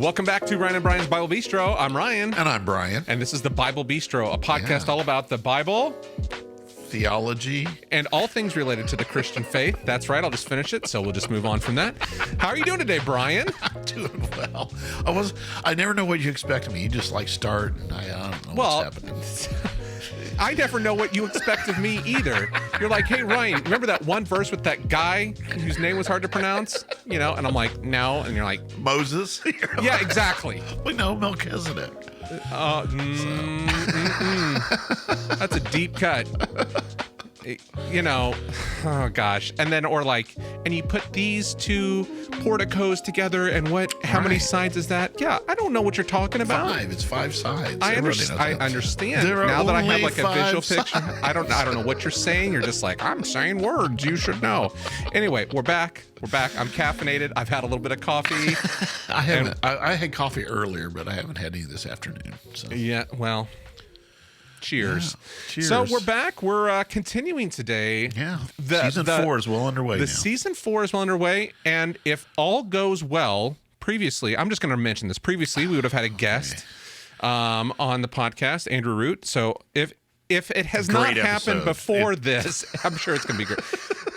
Welcome back to Ryan and Brian's Bible Bistro. I'm Ryan. And I'm Brian. And this is the Bible Bistro, a podcast all about the Bible, theology, and all things related to the Christian faith. That's right. I'll just finish it, so we'll just move on from that. How are you doing today, Brian? I'm doing well. I never know what you expect of me. You just start, and I don't know what's happening. I never know what you expect of me either. You're like, hey, Ryan, remember that one verse with that guy whose name was hard to pronounce? You know, and I'm like, no. And you're like, Moses? Yeah, exactly. We know Melchizedek. That's a deep cut. You know, oh gosh. And then, and you put these two porticos together, and how many sides is that? Yeah, I don't know what you're talking about. 5. It's 5 sides. I understand. Now that I have a visual picture, I don't know what you're saying. You're just like, I'm saying words. You should know. Anyway, we're back. I'm caffeinated. I've had a little bit of coffee. I had coffee earlier, but I haven't had any this afternoon. So. Yeah, well. Cheers. Yeah, cheers. So we're back. We're continuing today. Yeah. Season 4 is well underway now. Season 4 is well underway. And if all goes well, previously, I'm just going to mention this. Previously, we would have had a guest on the podcast, Andrew Root. So if it has not happened before this, I'm sure it's going to be great.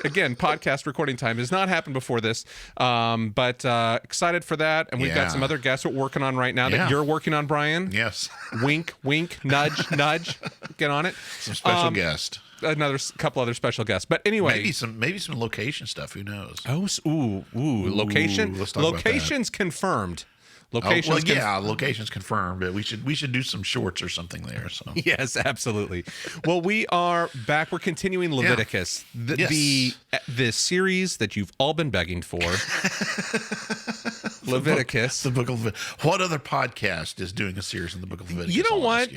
Again, podcast recording time has not happened before this, but excited for that. And we've got some other guests we're working on right now that you're working on, Brian. Yes. Wink, wink, nudge, nudge. Get on it. Some special guest. Another couple other special guests. But anyway. Maybe some location stuff. Who knows? Location. Let's talk Location's confirmed. Location's confirmed, but we should do some shorts or something there. So yes, absolutely. Well, we are back. We're continuing Leviticus, the series that you've all been begging for. Leviticus, the book of Leviticus. What other podcast is doing a series in the book of Leviticus? You know what?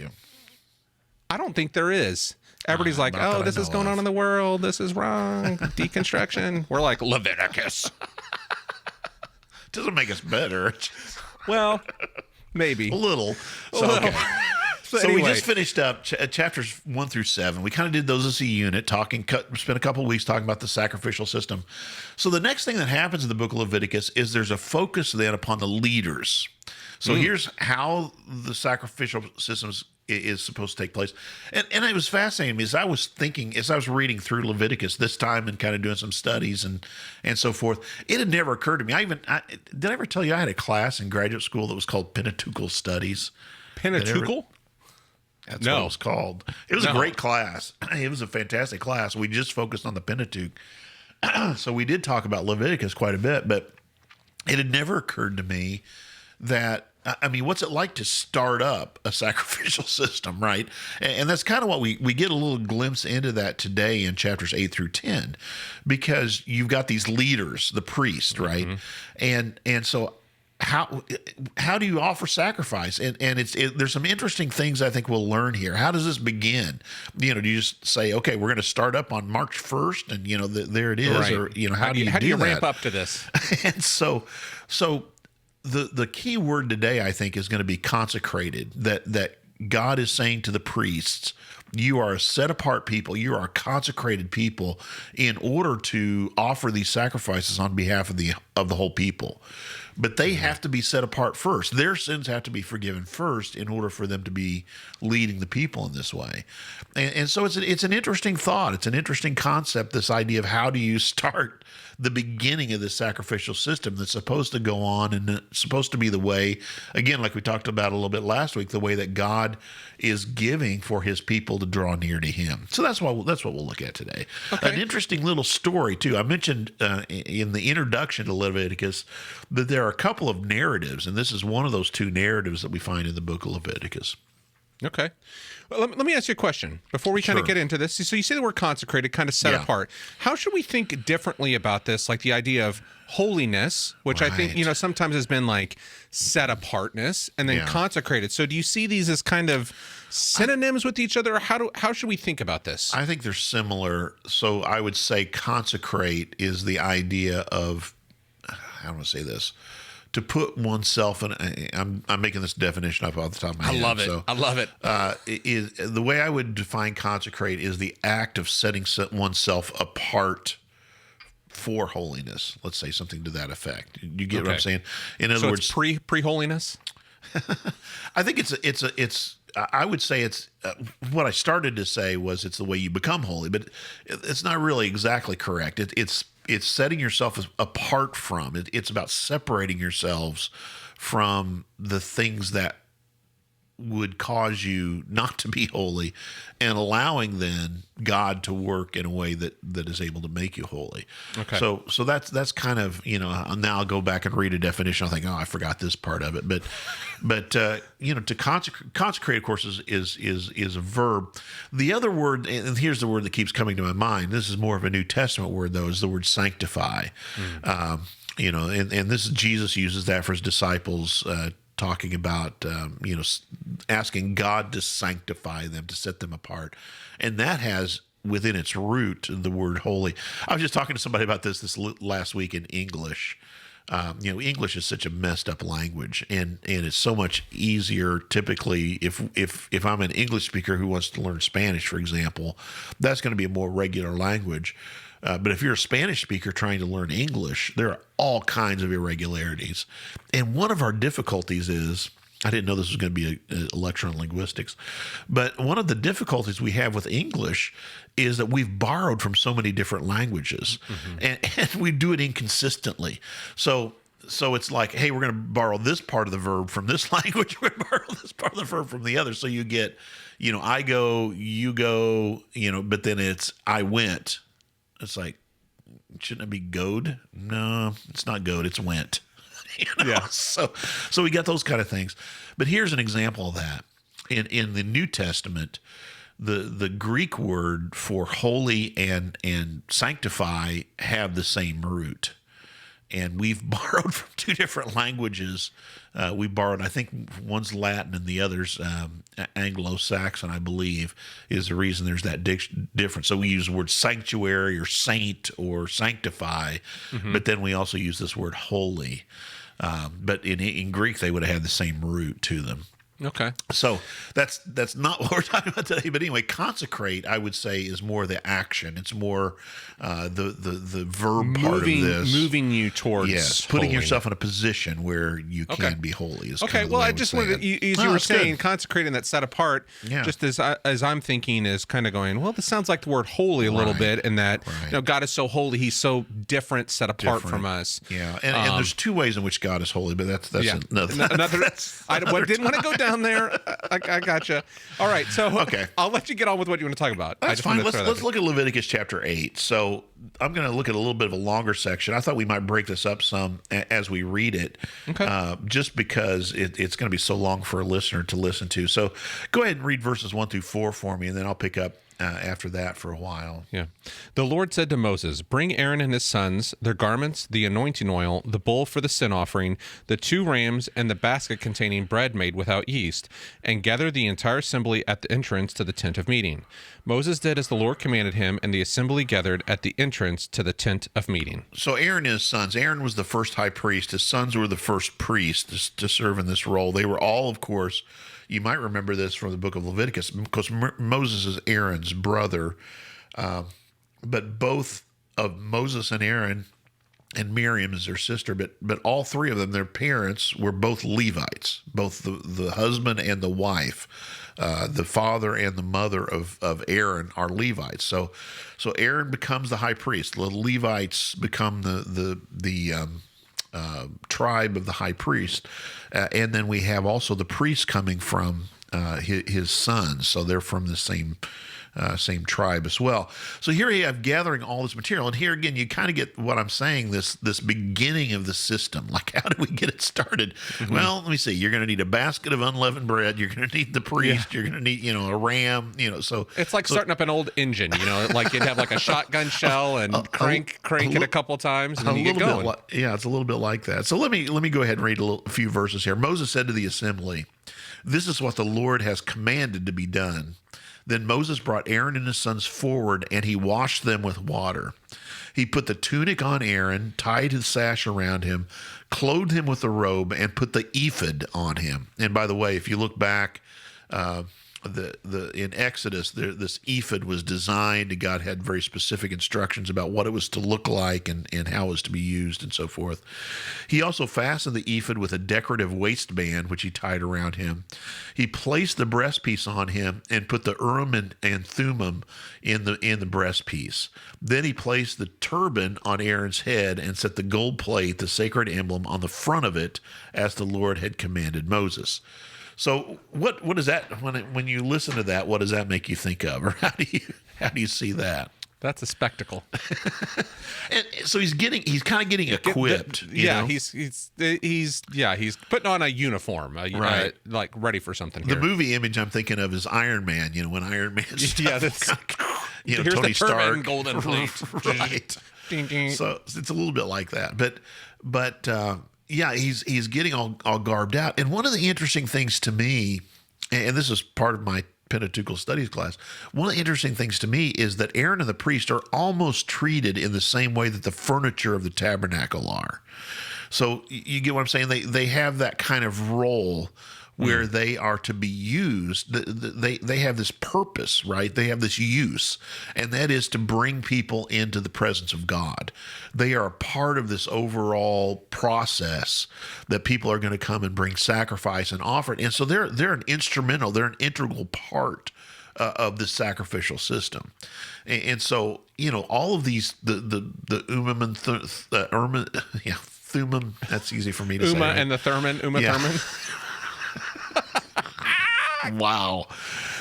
I don't think there is. Everybody's like, "Oh, this is going on in the world. This is wrong. Deconstruction." We're like Leviticus. Doesn't make us better. Well, maybe. A little. Okay. So we just finished up chapters 1 through 7. We kind of did those as a unit, spent a couple of weeks talking about the sacrificial system. So the next thing that happens in the book of Leviticus is there's a focus then upon the leaders. So here's how the sacrificial systems is supposed to take place. And it was fascinating to me as I was reading through Leviticus this time and kind of doing some studies and so forth. It had never occurred to me. Did I ever tell you I had a class in graduate school that was called Pentateuchal Studies? Pentateuchal? That's what it was called. It was a great class. It was a fantastic class. We just focused on the Pentateuch. So we did talk about Leviticus quite a bit, but it had never occurred to me that, what's it like to start up a sacrificial system, right? And that's kind of what we get a little glimpse into that today in chapters 8 through 10, because you've got these leaders, the priest, right? And so how do you offer sacrifice? And there's some interesting things I think we'll learn here. How does this begin? Do you just say, okay, we're going to start up on March 1st, and there it is, right. or how do you ramp up to this? And so the key word today, I think, is going to be consecrated. That God is saying to the priests, you are a set-apart people. You are a consecrated people in order to offer these sacrifices on behalf of the whole people. But they have to be set apart first. Their sins have to be forgiven first in order for them to be leading the people in this way. And so it's an interesting thought. It's an interesting concept, this idea of how do you start the beginning of the sacrificial system that's supposed to go on and it's supposed to be the way, again, like we talked about a little bit last week, the way that God is giving for his people to draw near to him. So that's what we'll look at today. Okay. An interesting little story, too. I mentioned in the introduction to Leviticus that there are a couple of narratives, and this is one of those 2 narratives that we find in the book of Leviticus. Okay. Well, let me ask you a question before we kind of get into this. So you say the word consecrated, kind of set apart. How should we think differently about this? Like the idea of holiness, which I think, sometimes has been like set apartness, and then consecrated. So do you see these as kind of synonyms with each other? How should we think about this? I think they're similar. So I would say consecrate is the idea of, how do I say this? To put oneself in, I'm making this definition up off the top of my head. I love it. Is the way I would define consecrate is the act of setting oneself apart for holiness. Let's say something to that effect. You get what I'm saying? In other words, it's pre-holiness. I think it's. I would say it's what I started to say was it's the way you become holy, but it's not really exactly correct. It's setting yourself apart from it. It's about separating yourselves from the things that would cause you not to be holy, and allowing then God to work in a way that is able to make you holy. Okay. So that's kind of, now I'll go back and read a definition. I'll think, I forgot this part of it. But to consecrate, of course, is a verb. The other word, and here's the word that keeps coming to my mind. This is more of a New Testament word, though, is the word sanctify. And this Jesus uses that for his disciples, talking about, asking God to sanctify them, to set them apart. And that has within its root the word holy. I was just talking to somebody about this last week in English. English is such a messed up language, and it's so much easier typically if I'm an English speaker who wants to learn Spanish, for example, that's going to be a more regular language. But if you're a Spanish speaker trying to learn English, there are all kinds of irregularities. And one of our difficulties is, I didn't know this was going to be a lecture on linguistics, but one of the difficulties we have with English is that we've borrowed from so many different languages, and we do it inconsistently. So it's like, hey, we're going to borrow this part of the verb from this language. We're going to borrow this part of the verb from the other. So you get, I go, you go, but then it's I went. It's like, shouldn't it be goed? No, it's not goed. It's went. Yeah. So we got those kind of things. But here's an example of that. In the New Testament, the Greek word for holy and sanctify have the same root. And we've borrowed from two different languages. We borrowed, I think one's Latin and the other's Anglo-Saxon, I believe, is the reason there's that difference. So we use the word sanctuary or saint or sanctify, but then we also use this word holy. But in Greek, they would have had the same root to them. Okay. So that's not what we're talking about today. But anyway, consecrate, I would say, is more the action. It's more the verb part of this. Moving you towards putting holiness. yourself in a position where you can be holy. Is okay. Well, I just wanted to, as you were saying, consecrating that set apart, just as I'm thinking is kind of going, well, this sounds like the word holy a little bit, in that God is so holy, he's so different, set apart from us. Yeah. And there's two ways in which God is holy, but that's another. I didn't want to go down there. I gotcha. All right, so I'll let you get on with what you want to talk about. That's fine. Let's look at Leviticus chapter 8. So I'm going to look at a little bit of a longer section. I thought we might break this up some as we read it, just because it's going to be so long for a listener to listen to. So go ahead and read verses 1 through 4 for me, and then I'll pick up after that for a while. Yeah. The Lord said to Moses, "Bring Aaron and his sons, their garments, the anointing oil, the bull for the sin offering, the 2 rams, and the basket containing bread made without yeast, and gather the entire assembly at the entrance to the tent of meeting." Moses did as the Lord commanded him, and the assembly gathered at the entrance to the tent of meeting. So Aaron and his sons, Aaron was the first high priest. His sons were the first priests to serve in this role. They were all, of course, you might remember this from the book of Leviticus, because Moses is Aaron's brother. But both of Moses and Aaron, and Miriam is their sister, but all three of them, their parents were both Levites, both the husband and the wife. The father and the mother of Aaron are Levites. So Aaron becomes the high priest. The Levites become the tribe of the high priest. And then we have also the priests coming from his sons. So they're from the same tribe as well. So here you have gathering all this material. And here again, you kind of get what I'm saying, this beginning of the system. Like, how do we get it started? Well, let me see. You're going to need a basket of unleavened bread. You're going to need the priest. You're going to need, a ram, so. It's like starting up an old engine, like you'd have like a shotgun shell and crank it a couple times and then you get going. It's a little bit like that. So let me go ahead and read a few verses here. Moses said to the assembly, "This is what the Lord has commanded to be done." Then Moses brought Aaron and his sons forward, and he washed them with water. He put the tunic on Aaron, tied his sash around him, clothed him with the robe, and put the ephod on him. And by the way, if you look back, in Exodus, this ephod was designed, and God had very specific instructions about what it was to look like and how it was to be used and so forth. He also fastened the ephod with a decorative waistband, which he tied around him. He placed the breastpiece on him and put the Urim and Thummim in the breastpiece. Then he placed the turban on Aaron's head and set the gold plate, the sacred emblem, on the front of it, as the Lord had commanded Moses. So what is that when you listen to that? What does that make you think of, or how do you see that? That's a spectacle. And so he's kind of getting equipped. He's putting on a uniform, right? Like ready for something. Here. The movie image I'm thinking of is Iron Man. When Iron Man, here's Tony the Stark, and golden plate, right? Ding, ding. So it's a little bit like that, but. Yeah, he's getting all garbed out. And one of the interesting things to me, and this is part of my Pentateuchal studies class, one of the interesting things to me is that Aaron and the priest are almost treated in the same way that the furniture of the tabernacle are. So you get what I'm saying? They have that kind of role where they are to be used. They have this purpose, right? They have this use, and that is to bring people into the presence of God. They are a part of this overall process that people are going to come and bring sacrifice and offer it. And so they're an integral part of the sacrificial system. And so, all of these, the Urim and Thummim, that's easy for me to say. Uma right? and the Thurman. Wow.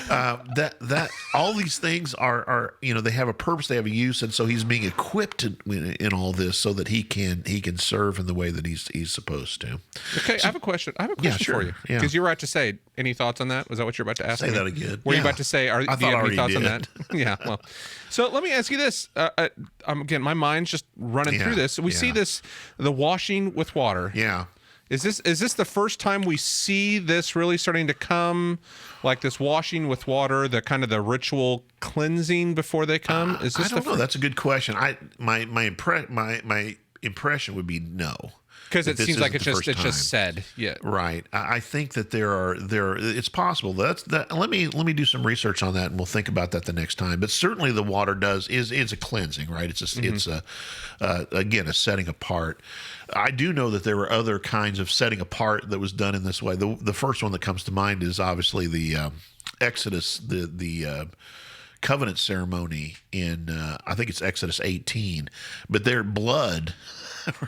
That all these things are they have a purpose, they have a use, and so he's being equipped in all this so that he can serve in the way that he's supposed to. Okay, I have a question. For you, because you were about to say. Any thoughts on that? Was that what you're about to ask? Say me? that again. Were you about to say? Do you have any thoughts on that? Yeah. Well, so let me ask you this. Again, my mind's just running through this. We see the washing with water. Yeah. Is this the first time we see this really starting to come, like this washing with water, the kind of the ritual cleansing before they come? Is this? I don't know. That's a good question. My impression would be no. Because it seems like it's just said, yeah. Right. I think that there. It's possible. Let me do some research on that, and we'll think about that the next time. But certainly, the water is a cleansing, right? It's again a setting apart. I do know that there were other kinds of setting apart that was done in this way. The first one that comes to mind is obviously the Exodus, the covenant ceremony in I think it's Exodus 18, but their blood.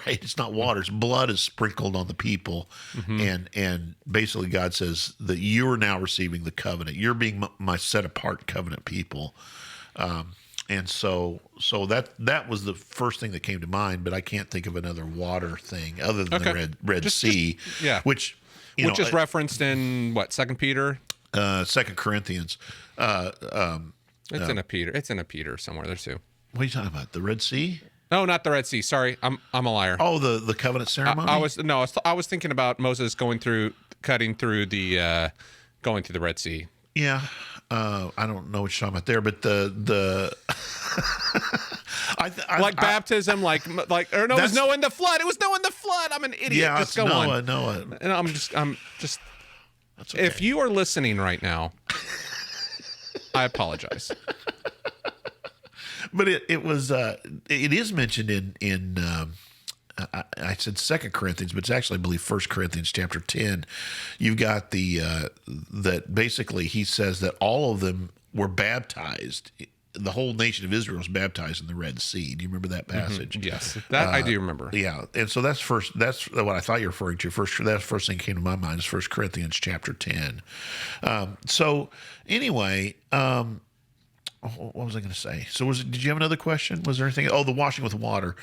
Right, it's not water; it's blood is sprinkled on the people, and basically God says that you are now receiving the covenant. You're being my set apart covenant people, and so that was the first thing that came to mind. But I can't think of another water thing other than the Red Sea, which is referenced in what 2 Peter, 2 Corinthians. It's in a Peter. It's in a Peter somewhere there too. What are you talking about? The Red Sea? No, not the Red Sea. Sorry, I'm a liar. Oh, the covenant ceremony. I was thinking about Moses going through the Red Sea. Yeah, I don't know what you're talking about there, but the baptism, or no, it was Noah in the flood. It was Noah in the flood. I'm an idiot. Yeah, just go on. Noah. And I'm just. That's okay. If you are listening right now, I apologize. But it is mentioned in I said 2 Corinthians, but it's actually, I believe, 1 Corinthians chapter 10. You've got that basically he says that all of them were baptized. The whole nation of Israel was baptized in the Red Sea. Do you remember that passage? Mm-hmm. Yes, that I do remember. Yeah, and so that's what I thought you were referring to. That's the first thing that came to my mind is 1 Corinthians chapter 10. So anyway. What was I going to say? So did you have another question? Was there anything? Oh, the washing with water.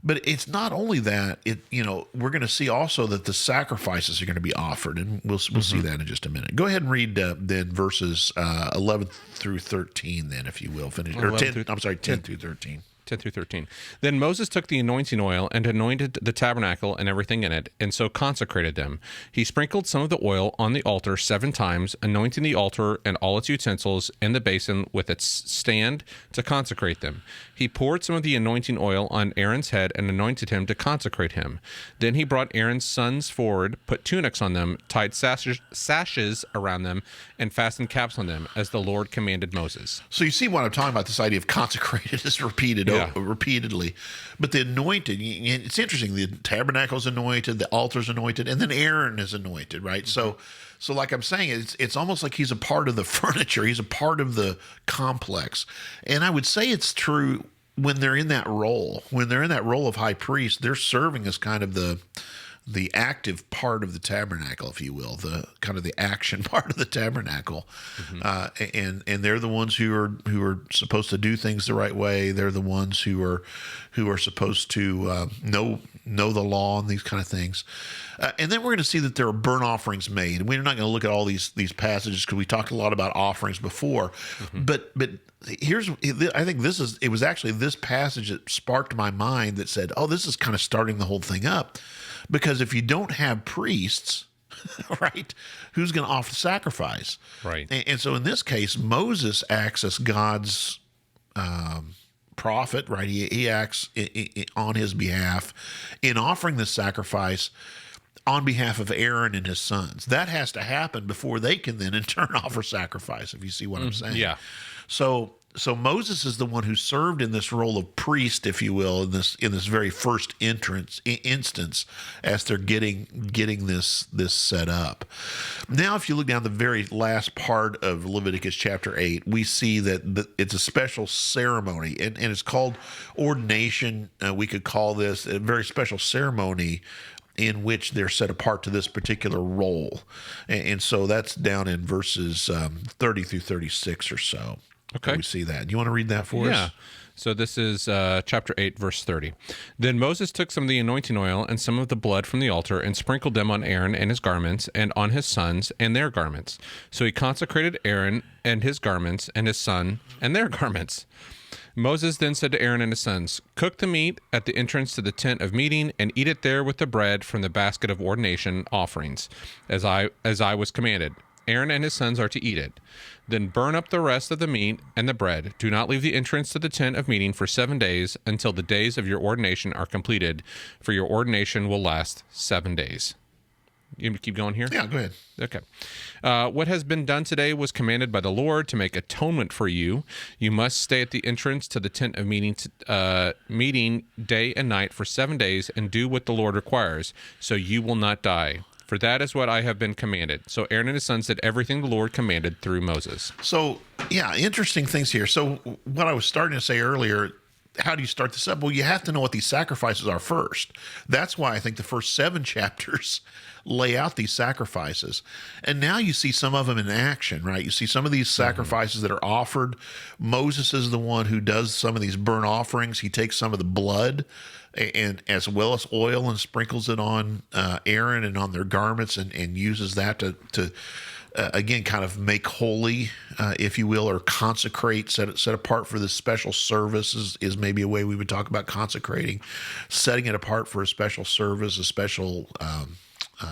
But it's not only that. We're going to see also that the sacrifices are going to be offered, and we'll see that in just a minute. Go ahead and read then verses 11 through 13, then, if you will. Finish or 10. I'm sorry, 10 through 13. 10 through 13. Then Moses took the anointing oil and anointed the tabernacle and everything in it, and so consecrated them. He sprinkled some of the oil on the altar 7 times, anointing the altar and all its utensils and the basin with its stand to consecrate them. He poured some of the anointing oil on Aaron's head and anointed him to consecrate him. Then he brought Aaron's sons forward, put tunics on them, tied sashes around them, and fastened caps on them, as the Lord commanded Moses. So you see what I'm talking about, this idea of consecrated is repeated repeatedly. But the anointed, it's interesting, the tabernacle is anointed, the altar is anointed, and then Aaron is anointed, right? Mm-hmm. So like I'm saying, it's almost like he's a part of the furniture. He's a part of the complex. And I would say it's true when they're in that role. When they're in that role of high priest, they're serving as kind of the active part of the tabernacle, if you will, the kind of the action part of the tabernacle. Mm-hmm. And they're the ones who are supposed to do things the right way. They're the ones who are supposed to know the law and these kind of things. And then we're going to see that there are burnt offerings made. And we're not going to look at all these passages because we talked a lot about offerings before. Mm-hmm. But I think it was actually this passage that sparked my mind that said, oh, this is kind of starting the whole thing up. Because if you don't have priests, right, who's going to offer sacrifice? Right. And so in this case, Moses acts as God's prophet, right? He acts on his behalf in offering the sacrifice on behalf of Aaron and his sons. That has to happen before they can then in turn offer sacrifice, if you see what I'm saying. Yeah. So Moses is the one who served in this role of priest, if you will, in this very first instance as they're getting this set up. Now, if you look down the very last part of Leviticus chapter 8, we see that it's a special ceremony, and it's called ordination. We could call this a very special ceremony in which they're set apart to this particular role. And so that's down in verses 30 through 36 or so. Okay. We see that. Do you want to read that for us? Yeah. So this is chapter 8, verse 30. Then Moses took some of the anointing oil and some of the blood from the altar and sprinkled them on Aaron and his garments and on his sons and their garments. So he consecrated Aaron and his garments and his son and their garments. Moses then said to Aaron and his sons, "Cook the meat at the entrance to the tent of meeting and eat it there with the bread from the basket of ordination offerings, as I was commanded. Aaron and his sons are to eat it. Then burn up the rest of the meat and the bread. Do not leave the entrance to the tent of meeting for 7 days until the days of your ordination are completed, for your ordination will last 7 days." You keep going here? Yeah, go ahead. Okay. What has been done today was commanded by the Lord to make atonement for you. You must stay at the entrance to the tent of meeting day and night for 7 days and do what the Lord requires, so you will not die. For that is what I have been commanded. So Aaron and his sons did everything the Lord commanded through Moses. So, yeah, interesting things here. So what I was starting to say earlier, how do you start this up? Well, you have to know what these sacrifices are first. That's why I think the first 7 chapters lay out these sacrifices. And now you see some of them in action, right? You see some of these sacrifices that are offered. Moses is the one who does some of these burnt offerings. He takes some of the blood and as well as oil and sprinkles it on Aaron and on their garments and uses that to again, kind of make holy, if you will, or consecrate, set apart for this special service is maybe a way we would talk about consecrating, setting it apart for a special service, a special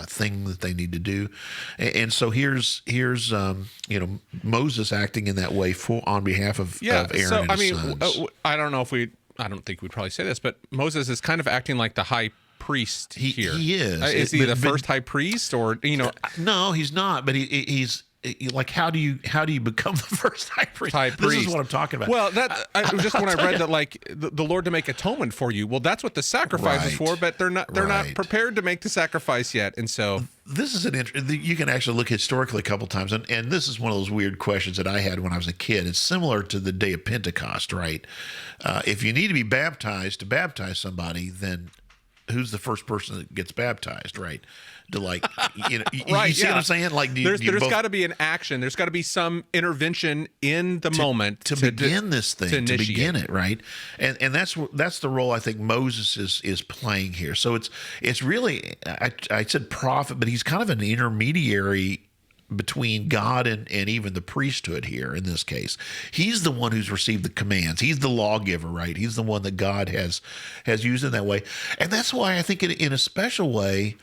thing that they need to do. And so here's Moses acting in that way on behalf of Aaron and his sons. I don't think we'd probably say this, but Moses is kind of acting like the high priest here. He is. Is he the first high priest, or No, he's not. But he's like, how do you become the first high priest? This is what I'm talking about. Well, when I read that, like the Lord to make atonement for you. Well, that's what the sacrifice is for. But they're not prepared to make the sacrifice yet, and so this is you can actually look historically a couple times, and this is one of those weird questions that I had when I was a kid. It's similar to the day of Pentecost, right? If you need to be baptized to baptize somebody, then who's the first person that gets baptized, right? To right, you see what I'm saying? Like, there's got to be an action. There's got to be some intervention in the moment to begin this thing, to begin it, right? And that's the role I think Moses is playing here. So it's really I said prophet, but he's kind of an intermediary between God and even the priesthood here in this case. He's the one who's received the commands. He's the lawgiver, right? He's the one that God has used in that way. And that's why I think in a special way,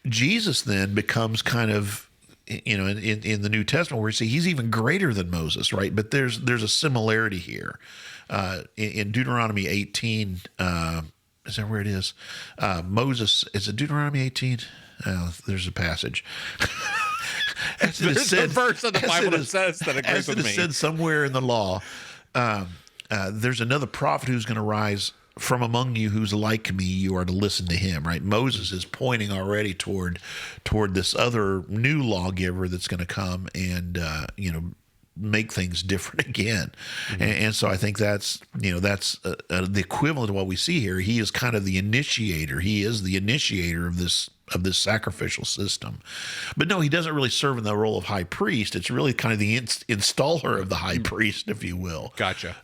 Jesus then becomes kind of, in the New Testament where we see he's even greater than Moses, right? But there's a similarity here. In Deuteronomy 18, is that where it is? Moses, is it Deuteronomy 18? There's a passage. There's a verse of the Bible that says that agrees with me. As it is said somewhere in the law, there's another prophet who's going to rise from among you who's like me. You are to listen to him, right? Moses is pointing already toward this other new lawgiver that's going to come and, make things different again. Mm-hmm. And so I think that's the equivalent of what we see here. He is kind of the initiator. He is the initiator of this sacrificial system. But no, he doesn't really serve in the role of high priest. It's really kind of the installer of the high priest, if you will. Gotcha.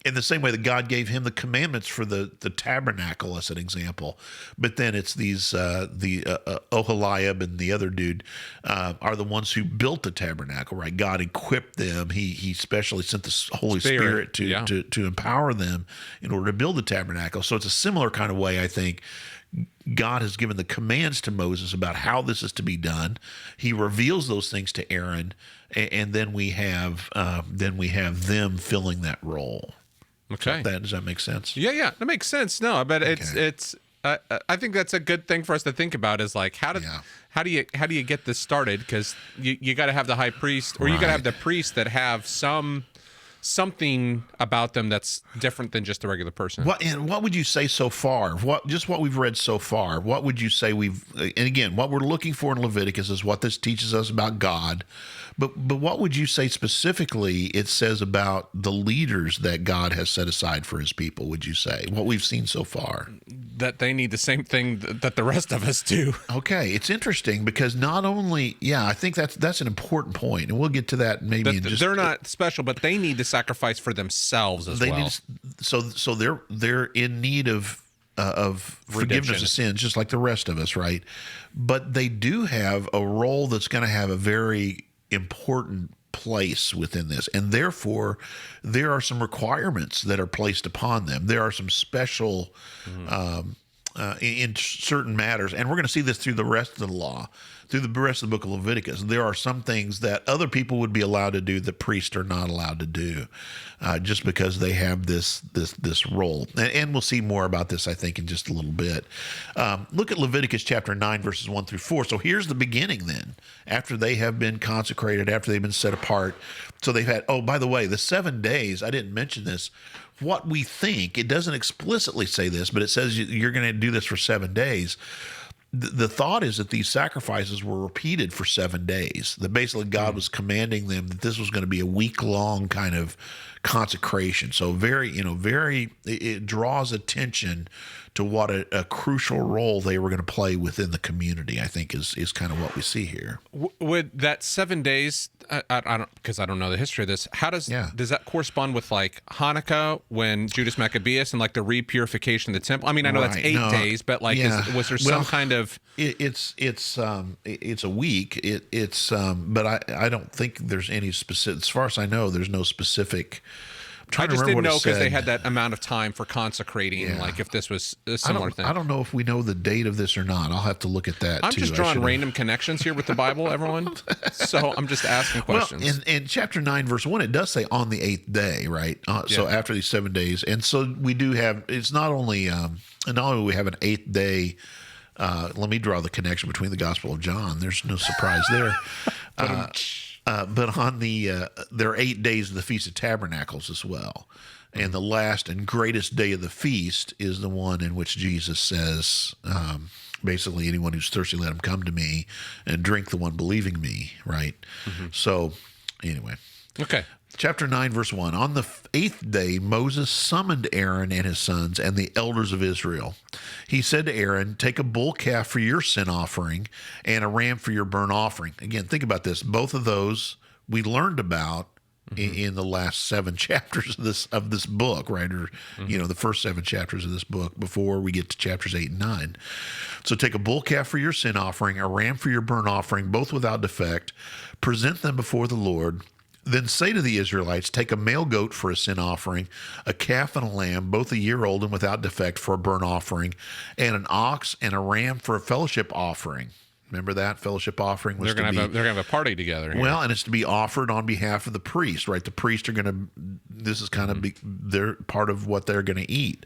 In the same way that God gave him the commandments for the tabernacle as an example. But then it's these, Oholiab and the other dude are the ones who built the tabernacle, right? God equipped them. He specially sent the Holy Spirit to empower them in order to build the tabernacle. So it's a similar kind of way, I think. God has given the commands to Moses about how this is to be done. He reveals those things to Aaron, and then we have them filling that role. Okay. Does that make sense? Yeah, that makes sense. No, but it's I think that's a good thing for us to think about is like how do you get this started? Because you got to have the high priest, or you got to have the priests that have something about them that's different than just a regular person. What would you say so far? What we've read so far? What would you say and again, what we're looking for in Leviticus is what this teaches us about God. But what would you say specifically it says about the leaders that God has set aside for his people, would you say? What we've seen so far? That they need the same thing that the rest of us do. Okay, it's interesting because not only, I think that's an important point, and we'll get to that maybe in just... They're not special, but they need to sacrifice for themselves as well. So they're in need of forgiveness of sins, just like the rest of us, right? But they do have a role that's going to have a very important place within this, and therefore there are some requirements that are placed upon them. There are some special in certain matters, and we're going to see this through the rest of the law, through the rest of the book of Leviticus. There are some things that other people would be allowed to do that priests are not allowed to do, just because they have this role. And we'll see more about this, I think, in just a little bit. Look at Leviticus chapter 9, verses 1 through 4. So here's the beginning then, after they have been consecrated, after they've been set apart. So they've had, by the way, the 7 days, I didn't mention this. What we think, it doesn't explicitly say this, but it says you're going to do this for 7 days. The thought is that these sacrifices were repeated for 7 days. That basically God was commanding them that this was going to be a week-long kind of consecration. So it draws attention to what a crucial role they were going to play within the community, I think is kind of what we see here. Would that 7 days, I don't, because I don't know the history of this, how does that correspond with like Hanukkah when Judas Maccabeus and like the repurification of the temple? I mean, I know that's 8 days, but like, was there some kind of... It's a week. But I don't think there's any specific, as far as I know, there's no specific... I just didn't know because they had that amount of time for consecrating, like if this was a similar thing. I don't know if we know the date of this or not. I'll have to look at that, I'm just drawing random connections here with the Bible, everyone. So I'm just asking questions. Well, in chapter 9, verse 1, it does say on the 8th day, right? So after these 7 days. And so we do have, it's not only we have an 8th day. Let me draw the connection between the Gospel of John. There's no surprise there. But on there are 8 days of the Feast of Tabernacles as well. And the last and greatest day of the feast is the one in which Jesus says, basically, anyone who's thirsty, let him come to me and drink, the one believing me, right? Mm-hmm. So anyway. Okay. Chapter 9, verse 1. On the 8th day, Moses summoned Aaron and his sons and the elders of Israel. He said to Aaron, take a bull calf for your sin offering and a ram for your burnt offering. Again, think about this. Both of those we learned about in the last 7 chapters of this book, right? Or the first 7 chapters of this book before we get to chapters 8 and 9. So take a bull calf for your sin offering, a ram for your burnt offering, both without defect. Present them before the Lord. Then say to the Israelites, take a male goat for a sin offering, a calf and a lamb, both a year old and without defect for a burnt offering, and an ox and a ram for a fellowship offering. Remember that fellowship offering was they're gonna have a party together here. Well, and it's to be offered on behalf of the priest, right? The priests are this is kind of they're part of what they're going to eat,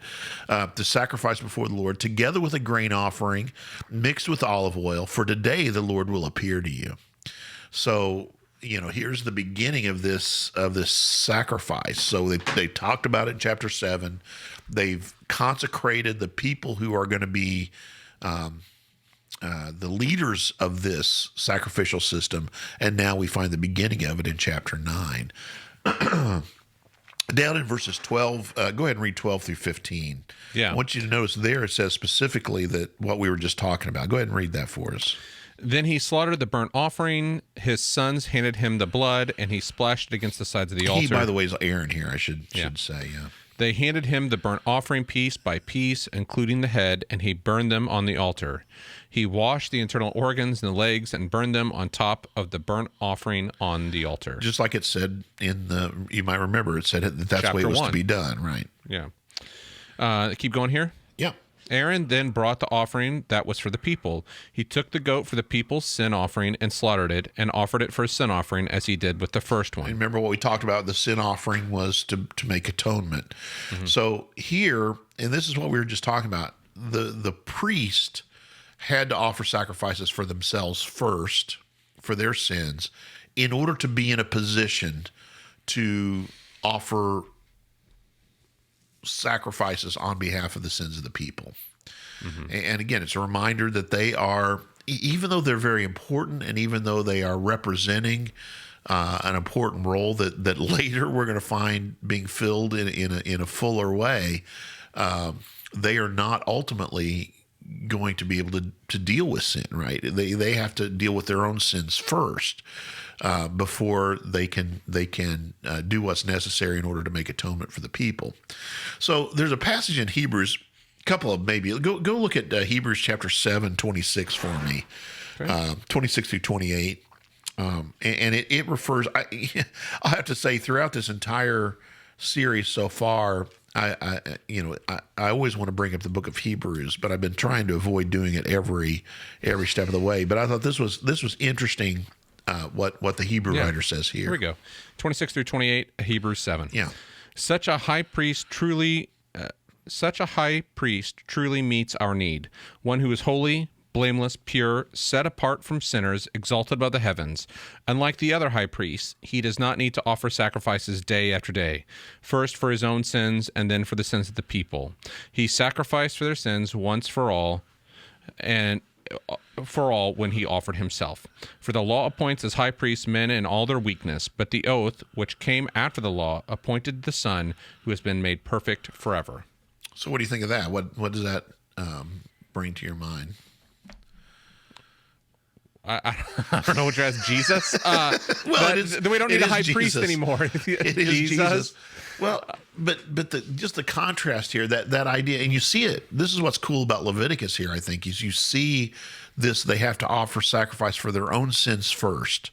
to sacrifice before the Lord, together with a grain offering mixed with olive oil. For today the Lord will appear to you. So, here's the beginning of this sacrifice. So they talked about it in chapter 7. They've consecrated the people who are going to be the leaders of this sacrificial system, and now we find the beginning of it in chapter 9. Down in verses 12, go ahead and read 12 through 15. Yeah. I want you to notice there it says specifically that what we were just talking about. Go ahead and read that for us. Then he slaughtered the burnt offering. His sons handed him the blood, and he splashed it against the sides of the altar. He, by the way, is Aaron here, I should say, yeah. They handed him the burnt offering piece by piece, including the head, and he burned them on the altar. He washed the internal organs and the legs and burned them on top of the burnt offering on the altar. Just like it said you might remember, it said that's the way it was to be done, right? Yeah. Keep going here. Yeah. Aaron then brought the offering that was for the people. He took the goat for the people's sin offering and slaughtered it and offered it for a sin offering as he did with the first one. And remember what we talked about, the sin offering was to make atonement. So here, and this is what we were just talking about, the priest had to offer sacrifices for themselves first, for their sins, in order to be in a position to offer sacrifices on behalf of the sins of the people. And again, it's a reminder that they are, even though they're very important, and even though they are representing an important role that later we're going to find being filled in a fuller way, they are not ultimately going to be able to deal with sin, right? They have to deal with their own sins first before they can do what's necessary in order to make atonement for the people. So there's a passage in Hebrews, couple of maybe go look at Hebrews chapter 7, 26 for me, 26 through 28, and it refers. I have to say, throughout this entire series so far, I always want to bring up the book of Hebrews, but I've been trying to avoid doing it every step of the way. But I thought this was interesting. What the Hebrew writer says here. Here we go. 26 through 28, Hebrews 7. Yeah. Such a high priest truly meets our need. One who is holy, blameless, pure, set apart from sinners, exalted above the heavens. Unlike the other high priests, he does not need to offer sacrifices day after day, first for his own sins and then for the sins of the people. He sacrificed for their sins once for all, and for all when he offered himself. For the law appoints as high priests men in all their weakness, but the oath, which came after the law, appointed the Son, who has been made perfect forever. So what do you think of that? What does that bring to your mind? I don't know what you're asking. Jesus? Well, we don't need a high priest anymore. It is Jesus. Well, but just the contrast here, that idea, and you see it. This is what's cool about Leviticus here, I think, is you see this. They have to offer sacrifice for their own sins first,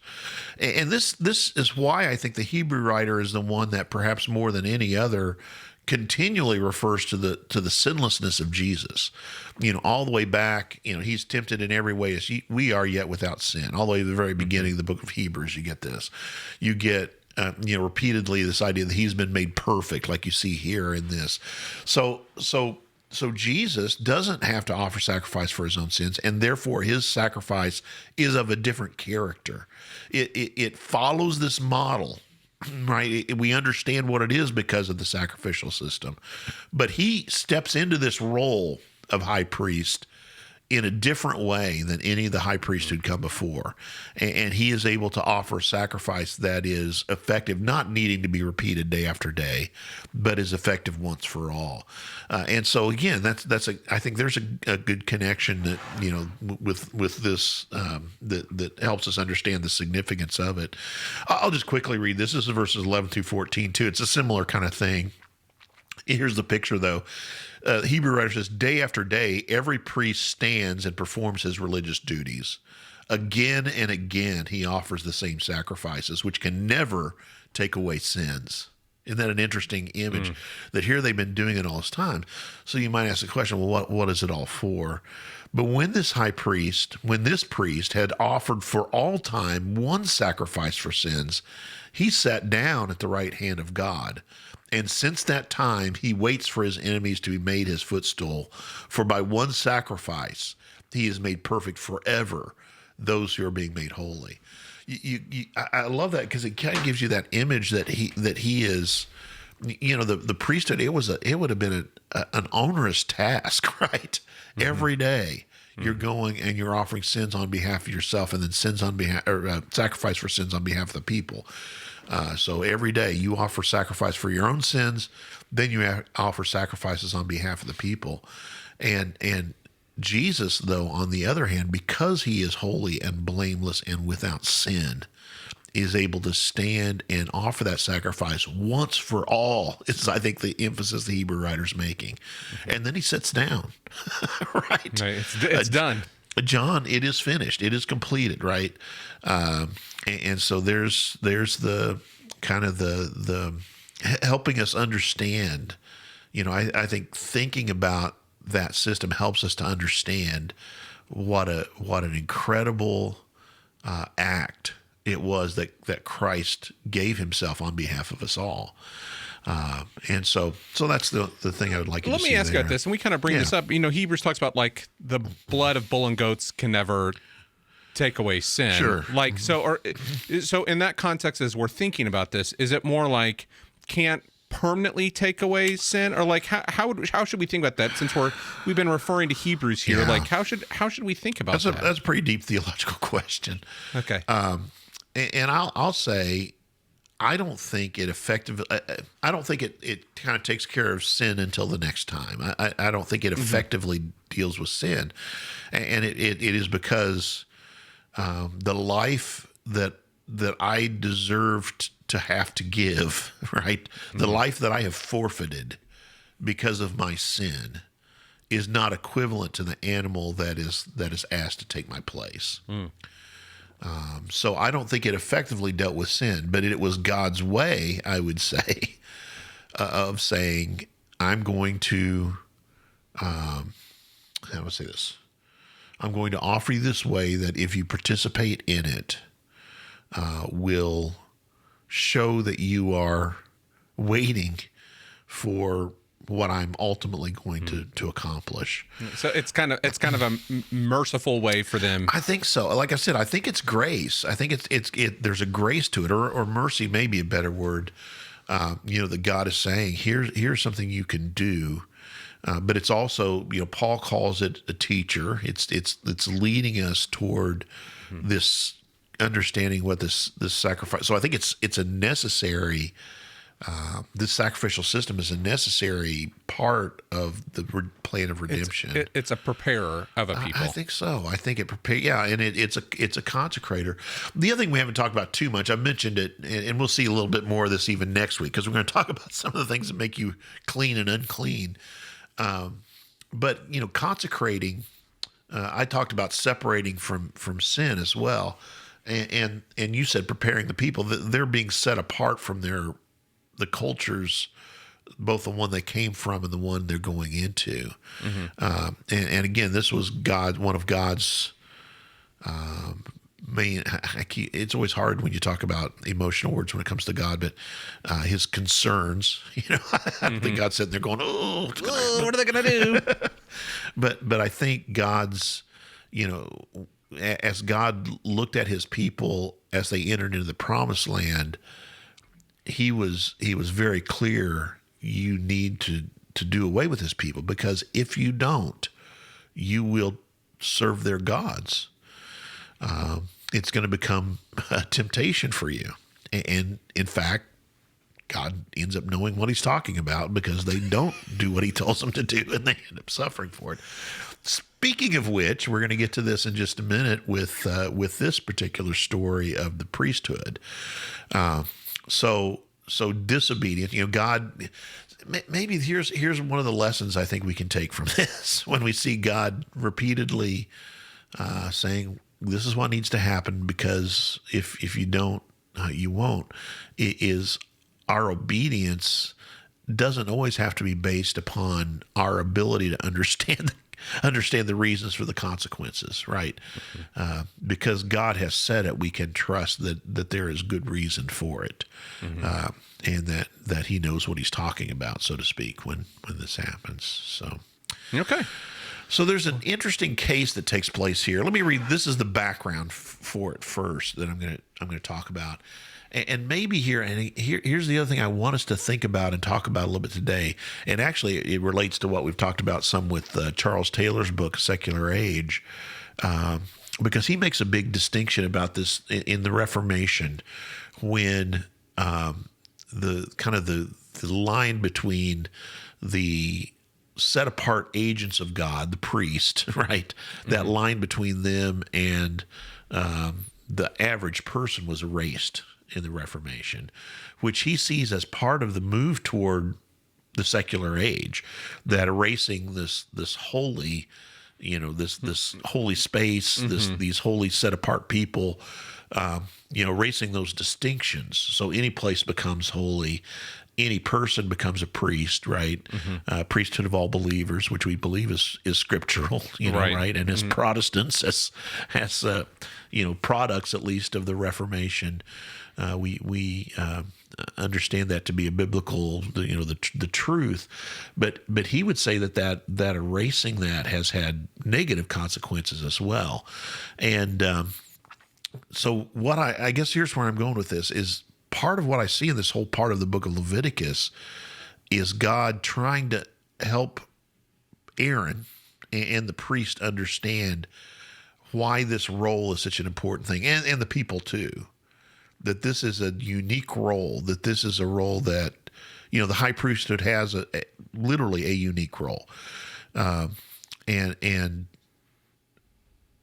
and this is why I think the Hebrew writer is the one that perhaps more than any other continually refers to the sinlessness of Jesus. All the way back, he's tempted in every way as we are, yet without sin. All the way to the very beginning of the book of Hebrews, you get this. You get repeatedly this idea that he's been made perfect, like you see here in this. So Jesus doesn't have to offer sacrifice for his own sins, and therefore his sacrifice is of a different character. It follows this model, right? We understand what it is because of the sacrificial system, but he steps into this role of high priest in a different way than any of the high priests who'd come before. And he is able to offer a sacrifice that is effective, not needing to be repeated day after day, but is effective once for all. And so again, I think there's a good connection that, with this, that helps us understand the significance of it. I'll just quickly read this. This is verses 11 through 14 too. It's a similar kind of thing. Here's the picture, though. The Hebrew writer says, day after day, every priest stands and performs his religious duties. Again and again, he offers the same sacrifices, which can never take away sins. Isn't that an interesting image? That here they've been doing it all this time. So you might ask the question, well, what is it all for? But when this priest had offered for all time one sacrifice for sins, he sat down at the right hand of God. And since that time, he waits for his enemies to be made his footstool. For by one sacrifice, he is made perfect forever those who are being made holy. I love that because it kind of gives you that image that he is, the priesthood. It would have been an onerous task, right? Mm-hmm. Every day you're going and you're offering sins on behalf of yourself, and then sacrifice for sins on behalf of the people. So every day you offer sacrifice for your own sins, then you offer sacrifices on behalf of the people. And Jesus, though, on the other hand, because he is holy and blameless and without sin, is able to stand and offer that sacrifice once for all. Is, I think, the emphasis the Hebrew writer's making. And then he sits down, right? It's done. John, it is finished. It is completed, right? And so there's the kind of the helping us understand. I think thinking about that system helps us to understand what an incredible act it was that Christ gave himself on behalf of us all. And so that's the thing I would like you to see. Let me ask you about this, and we kind of bring this up. Hebrews talks about like the blood of bull and goats can never take away sin. Sure. Like, so in that context, as we're thinking about this, is it more like can't permanently take away sin, or like how should we think about that? Since we've been referring to Hebrews here, like how should we think about that? That's a pretty deep theological question. Okay. And I'll say, I don't think it kind of takes care of sin until the next time. I don't think it effectively deals with sin, and it is because the life that I deserved to have to give, right? The life that I have forfeited because of my sin is not equivalent to the animal that is asked to take my place. So I don't think it effectively dealt with sin, but it was God's way, I would say, of saying, I'm going to, how do I say this? I'm going to offer you this way that if you participate in it, will show that you are waiting for what I'm ultimately going to accomplish. So it's kind of a merciful way for them. I think so. Like I said, I think it's grace. I think there's a grace to it, or mercy may be a better word. That God is saying, here's something you can do. But it's also, Paul calls it a teacher. It's leading us toward this understanding what this sacrifice. So I think it's a necessary. This sacrificial system is a necessary part of the plan of redemption. It's a preparer of a people. I think so. I think it prepares. Yeah, and it's a consecrator. The other thing we haven't talked about too much, I mentioned it, and we'll see a little bit more of this even next week, because we're going to talk about some of the things that make you clean and unclean. But consecrating, I talked about separating from sin as well, and you said preparing the people, that they're being set apart from the cultures, both the one they came from and the one they're going into. And again, this was one of God's main. It's always hard when you talk about emotional words when it comes to God, but his concerns. I don't think God's sitting there going, "Oh, what are they going to do?" But I think God's, as God looked at his people as they entered into the promised land, he was very clear. You need to do away with his people, because if you don't, you will serve their gods. It's going to become a temptation for you. And in fact, God ends up knowing what he's talking about because they don't do what he tells them to do, and they end up suffering for it. Speaking of which, we're going to get to this in just a minute with this particular story of the priesthood. So disobedient, God, maybe here's one of the lessons I think we can take from this when we see God repeatedly saying, this is what needs to happen because if you don't, you won't. It is our obedience doesn't always have to be based upon our ability to understand the reasons for the consequences, right? Because God has said it, we can trust that there is good reason for it, and that he knows what he's talking about, so to speak, when this happens. So, okay. So there's an interesting case that takes place here. Let me read. This is the background for it first that I'm going to talk about. And maybe here's the other thing I want us to think about and talk about a little bit today. And actually, it relates to what we've talked about some with Charles Taylor's book, Secular Age, because he makes a big distinction about this in the Reformation when the line between the set apart agents of God, the priest, right? That line between them and the average person was erased in the Reformation, which he sees as part of the move toward the secular age, that erasing this holy, this holy space, these holy set apart people, erasing those distinctions. So any place becomes holy, any person becomes a priest, right? Priesthood of all believers, which we believe is scriptural, right? And as Protestants, as products at least of the Reformation, we understand that to be a biblical, the truth. But he would say that erasing that has had negative consequences as well. And so what I guess here's where I'm going with this is, part of what I see in this whole part of the book of Leviticus is God trying to help Aaron and the priest understand why this role is such an important thing, and the people too, that this is a unique role, that this is a role that, the high priesthood has literally a unique role.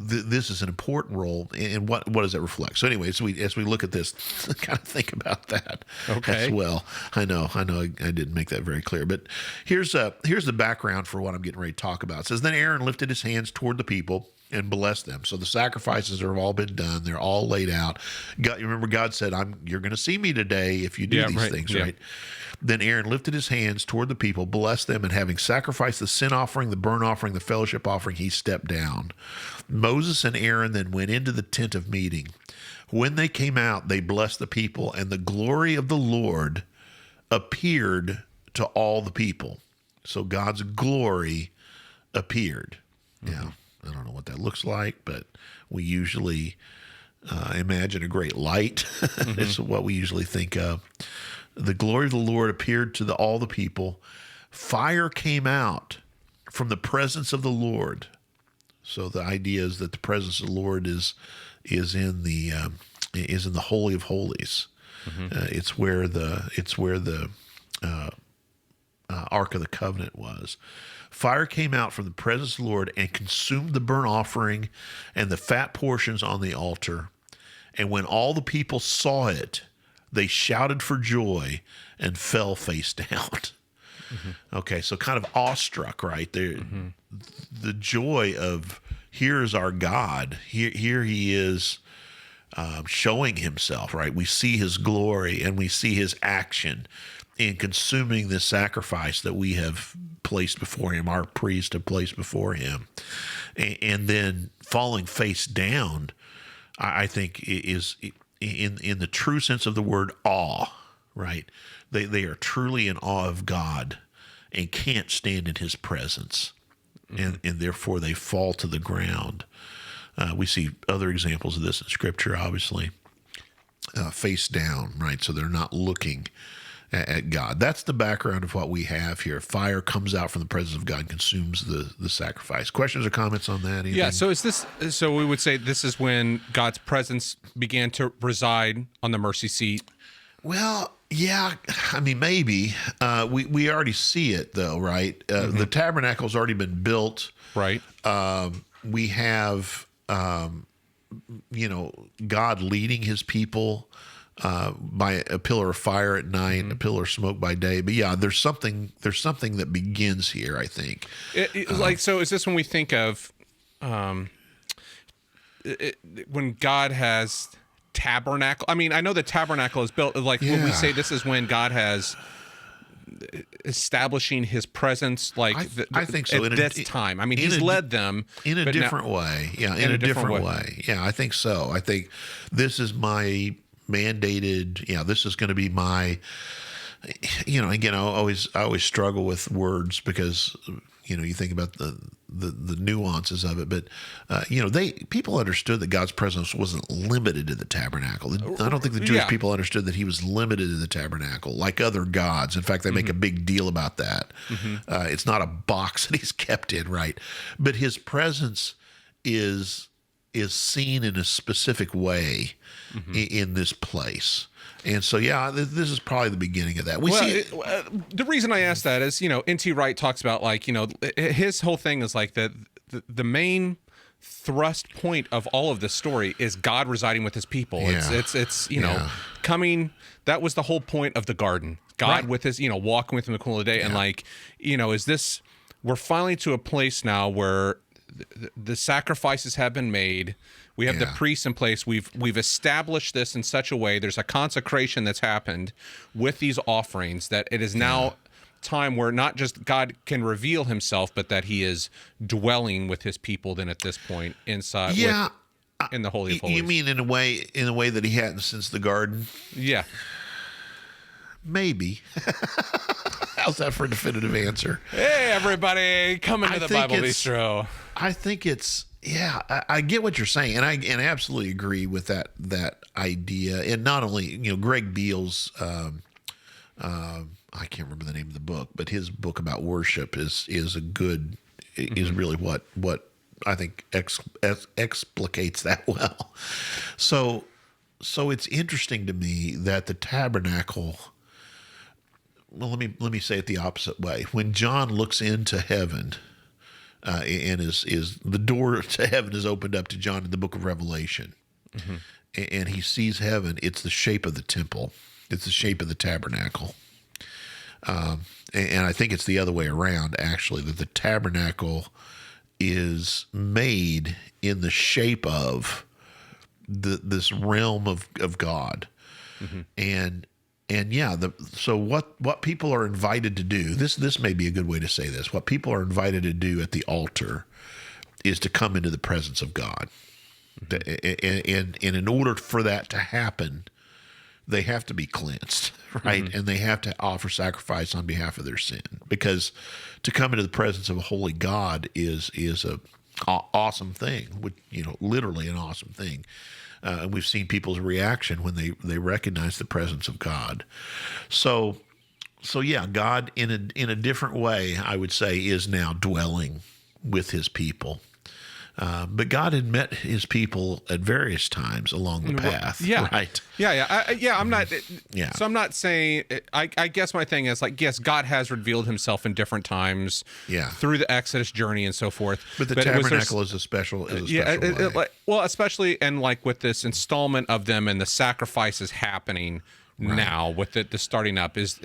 This is an important role, and what does that reflect? So anyway, as we look at this, kind of think about that as well. I know I didn't make that very clear, but here's the background for what I'm getting ready to talk about. It says, then Aaron lifted his hands toward the people and blessed them. So the sacrifices have all been done; they're all laid out. God, remember, God said, "You're going to see me today if you do these things." Right. Then Aaron lifted his hands toward the people, blessed them, and having sacrificed the sin offering, the burnt offering, the fellowship offering, he stepped down. Moses and Aaron then went into the tent of meeting. When they came out, they blessed the people, and the glory of the Lord appeared to all the people. So God's glory appeared. Now, I don't know what that looks like, but we usually imagine a great light. It's what we usually think of. The glory of the Lord appeared to all the people. Fire came out from the presence of the Lord. So the idea is that the presence of the Lord is in the Holy of Holies. It's where the Ark of the Covenant was. Fire came out from the presence of the Lord and consumed the burnt offering and the fat portions on the altar. And when all the people saw it, they shouted for joy and fell face down. Okay, so kind of awestruck, right? The joy of, here's our God. Here he is showing himself, right? We see his glory and we see his action in consuming this sacrifice that we have placed before him, our priest have placed before him. And then falling face down, I think is in the true sense of the word awe, right? They are truly in awe of God and can't stand in his presence. And therefore they fall to the ground. We see other examples of this in Scripture, obviously. Face down, right? So they're not looking at God. That's the background of what we have here. Fire comes out from the presence of God and consumes the sacrifice. Questions or comments on that? Anything? Yeah, so we would say this is when God's presence began to reside on the mercy seat. Well, yeah, I mean, maybe. We already see it, though, right? The tabernacle's already been built. Right. We have, God leading his people by a pillar of fire at night, a pillar of smoke by day. But yeah, there's something that begins here, I think. So is this when we think of when God has tabernacle? I mean, I know the tabernacle is built, like when we say this is when God has establishing his presence, like I think so. At this time. I mean, he's led them in a different way. Yeah, in a different way. Yeah, I think so. I think this is my mandated. Yeah, this is going to be my. Again, I always struggle with words because you think about the nuances of it, but people understood that God's presence wasn't limited to the tabernacle. I don't think the Jewish people understood that he was limited to the tabernacle like other gods. In fact, they make a big deal about that. It's not a box that he's kept in, right? But his presence is seen in a specific way in this place. And so, this is probably the beginning of that. The reason I asked that is, N.T. Wright talks about, like, his whole thing is like the main thrust point of all of this story is God residing with his people. Yeah. It's coming. That was the whole point of the garden. God with his, walking with him in the cool of the day. Yeah. And we're finally to a place now where the sacrifices have been made. We have the priests in place. We've established this in such a way. There's a consecration that's happened with these offerings that it is now time where not just God can reveal himself, but that he is dwelling with his people then at this point inside in the Holy of Holies. You mean in a way that he hadn't since the garden? Yeah. Maybe. How's that for a definitive answer? Hey, everybody, coming to the Bible Bistro. I think it's, I get what you're saying, and I absolutely agree with that idea. And not only, Greg Beale's, I can't remember the name of the book, but his book about worship is really what I think explicates that well. So it's interesting to me that the tabernacle. Well, let me say it the opposite way. When John looks into heaven, and is the door to heaven is opened up to John in the book of Revelation, and he sees heaven. It's the shape of the temple. It's the shape of the tabernacle. And I think it's the other way around, actually, that the tabernacle is made in the shape of this realm of God, so what people are invited to do, this may be a good way to say this. What people are invited to do at the altar is to come into the presence of God. And in order for that to happen, they have to be cleansed, right? And they have to offer sacrifice on behalf of their sin. Because to come into the presence of a holy God is a awesome thing, literally an awesome thing. And we've seen people's reaction when they recognize the presence of God. So God in a different way, I would say, is now dwelling with his people. But God had met his people at various times along the path. Right. I'm not. So I'm not saying. I guess my thing is like, yes, God has revealed himself in different times. Through the Exodus journey and so forth. But the tabernacle is a special way. Well, especially and like with this installment of them and the sacrifices happening now with the starting up. Is